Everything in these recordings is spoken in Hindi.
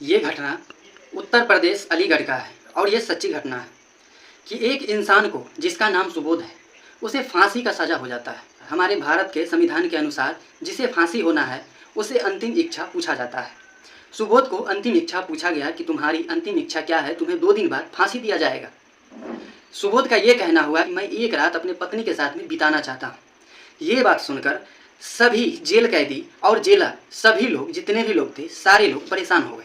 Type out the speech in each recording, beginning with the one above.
ये घटना उत्तर प्रदेश अलीगढ़ का है और ये सच्ची घटना है कि एक इंसान को जिसका नाम सुबोध है उसे फांसी का सज़ा हो जाता है। हमारे भारत के संविधान के अनुसार जिसे फांसी होना है उसे अंतिम इच्छा पूछा जाता है। सुबोध को अंतिम इच्छा पूछा गया कि तुम्हारी अंतिम इच्छा क्या है, तुम्हें 2 दिन बाद फांसी दिया जाएगा। सुबोध का ये कहना हुआ कि मैं एक रात अपने पत्नी के साथ में बिताना चाहता हूँ। ये बात सुनकर सभी जेल कैदी और जेलर सभी लोग, जितने भी लोग थे, सारे लोग परेशान हो गए।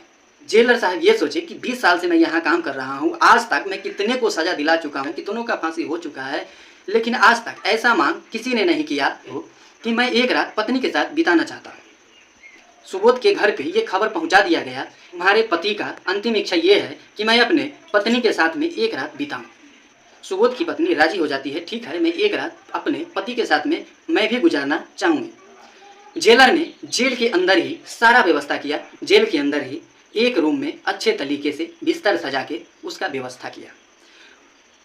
जेलर साहब ये सोचे कि 20 साल से मैं यहाँ काम कर रहा हूँ, आज तक मैं कितने को सज़ा दिला चुका हूँ, कितनों का फांसी हो चुका है, लेकिन आज तक ऐसा मांग किसी ने नहीं किया हो कि मैं एक रात पत्नी के साथ बिताना चाहता हूँ। सुबोध के घर पे ये खबर पहुँचा दिया गया, तुम्हारे पति का अंतिम इच्छा ये है कि मैं अपने पत्नी के साथ में एक रात बिताऊँ। सुबोध की पत्नी राजी हो जाती है, ठीक है, मैं एक रात अपने पति के साथ में मैं भी गुजारना चाहूँगी। जेलर ने जेल के अंदर ही सारा व्यवस्था किया, जेल के अंदर ही एक रूम में अच्छे तरीके से बिस्तर सजा के उसका व्यवस्था किया।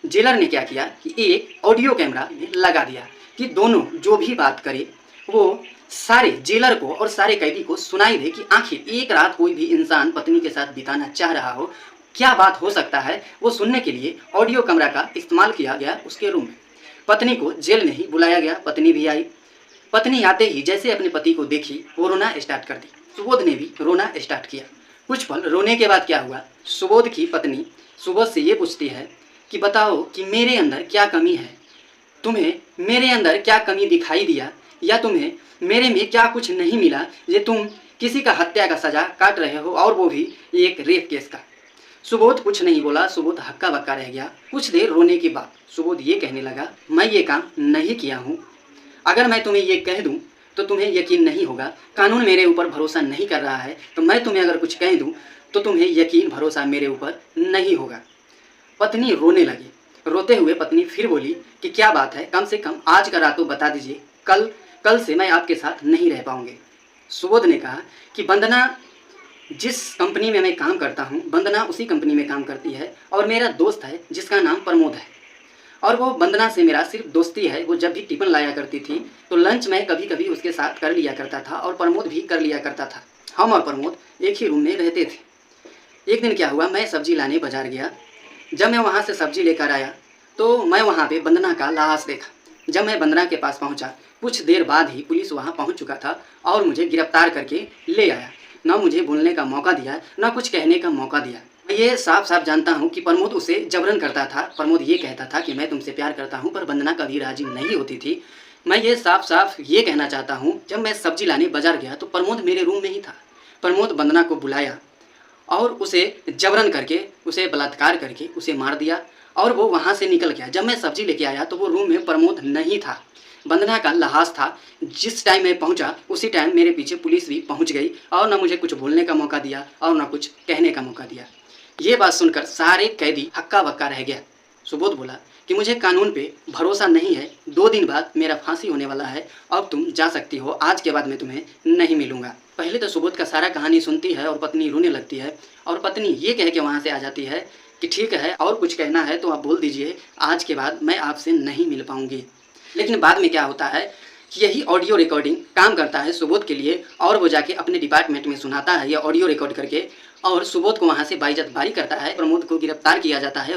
जेलर ने क्या किया कि एक ऑडियो कैमरा लगा दिया कि दोनों जो भी बात करे वो सारे जेलर को और सारे कैदी को सुनाई दे कि आखिर एक रात कोई भी इंसान पत्नी के साथ बिताना चाह रहा हो, क्या बात हो सकता है, वो सुनने के लिए ऑडियो कैमरा का इस्तेमाल किया गया उसके रूम में। पत्नी को जेल में ही बुलाया गया, पत्नी भी आई। पत्नी आते ही जैसे अपने पति को देखी वो रोना स्टार्ट कर दी। सुबोध ने भी रोना स्टार्ट किया। कुछ पल रोने के बाद क्या हुआ, सुबोध की पत्नी सुबोध से ये पूछती है कि बताओ कि मेरे अंदर क्या कमी है, तुम्हें मेरे अंदर क्या कमी दिखाई दिया, या तुम्हें मेरे में क्या कुछ नहीं मिला ये तुम किसी का हत्या का सज़ा काट रहे हो, और वो भी एक रेप केस का। सुबोध कुछ नहीं बोला, सुबोध हक्का बक्का रह गया। कुछ देर रोने के बाद सुबोध ये कहने लगा, मैं ये काम नहीं किया हूँ, अगर मैं तुम्हें ये कह दूँ तो तुम्हें यकीन नहीं होगा, कानून मेरे ऊपर भरोसा नहीं कर रहा है, तो मैं तुम्हें अगर कुछ कह दूँ तो तुम्हें यकीन भरोसा मेरे ऊपर नहीं होगा। पत्नी रोने लगी। रोते हुए पत्नी फिर बोली कि क्या बात है, कम से कम आज का रात तो बता दीजिए, कल से मैं आपके साथ नहीं रह पाऊंगी। सुबोध ने कहा कि वंदना जिस कंपनी में मैं काम करता हूँ, वंदना उसी कंपनी में काम करती है, और मेरा दोस्त है जिसका नाम प्रमोद है, और वो वंदना से मेरा सिर्फ दोस्ती है। वो जब भी टिफ़िन लाया करती थी तो लंच मैं कभी कभी उसके साथ कर लिया करता था, और प्रमोद भी कर लिया करता था। हम और प्रमोद एक ही रूम में रहते थे। एक दिन क्या हुआ, मैं सब्जी लाने बाजार गया। जब मैं वहाँ से सब्जी लेकर आया तो मैं वहाँ पे वंदना का लाश देखा। जब मैं वंदना के पास पहुँचा, कुछ देर बाद ही पुलिस वहाँ पहुँच चुका था और मुझे गिरफ्तार करके ले आया। ना मुझे बोलने का मौका दिया, ना कुछ कहने का मौका दिया। मैं ये साफ साफ जानता हूँ कि प्रमोद उसे जबरन करता था। प्रमोद ये कहता था कि मैं तुमसे प्यार करता हूँ, पर वंदना कभी राजी नहीं होती थी। मैं ये साफ साफ ये कहना चाहता हूँ, जब मैं सब्जी लाने बाजार गया तो प्रमोद मेरे रूम में ही था। प्रमोद वंदना को बुलाया और उसे जबरन करके, उसे बलात्कार करके उसे मार दिया, और वो वहाँ से निकल गया। जब मैं सब्जी लेके आया तो वो रूम में प्रमोद नहीं था, वंदना का लाश था। जिस टाइम मैं पहुंचा उसी टाइम मेरे पीछे पुलिस भी पहुंच गई, और ना मुझे कुछ बोलने का मौका दिया और ना कुछ कहने का मौका दिया। ये बात सुनकर सारे कैदी हक्का बक्का रह गया। सुबोध बोला कि मुझे कानून पे भरोसा नहीं है, 2 दिन बाद मेरा फांसी होने वाला है, अब तुम जा सकती हो, आज के बाद मैं तुम्हें नहीं मिलूंगा। पहले तो सुबोध का सारा कहानी सुनती है और पत्नी रोने लगती है, और पत्नी ये कह के वहाँ से आ जाती है कि ठीक है, और कुछ कहना है तो आप बोल दीजिए, आज के बाद मैं आपसे नहीं मिल पाऊंगी। लेकिन बाद में क्या होता है कि यही ऑडियो रिकॉर्डिंग काम करता है सुबोध के लिए, और वो जाके अपने डिपार्टमेंट में सुनाता है ये ऑडियो रिकॉर्ड करके, और सुबोध को वहाँ से बाइज्जत बारी करता है। प्रमोद को गिरफ्तार किया जाता है।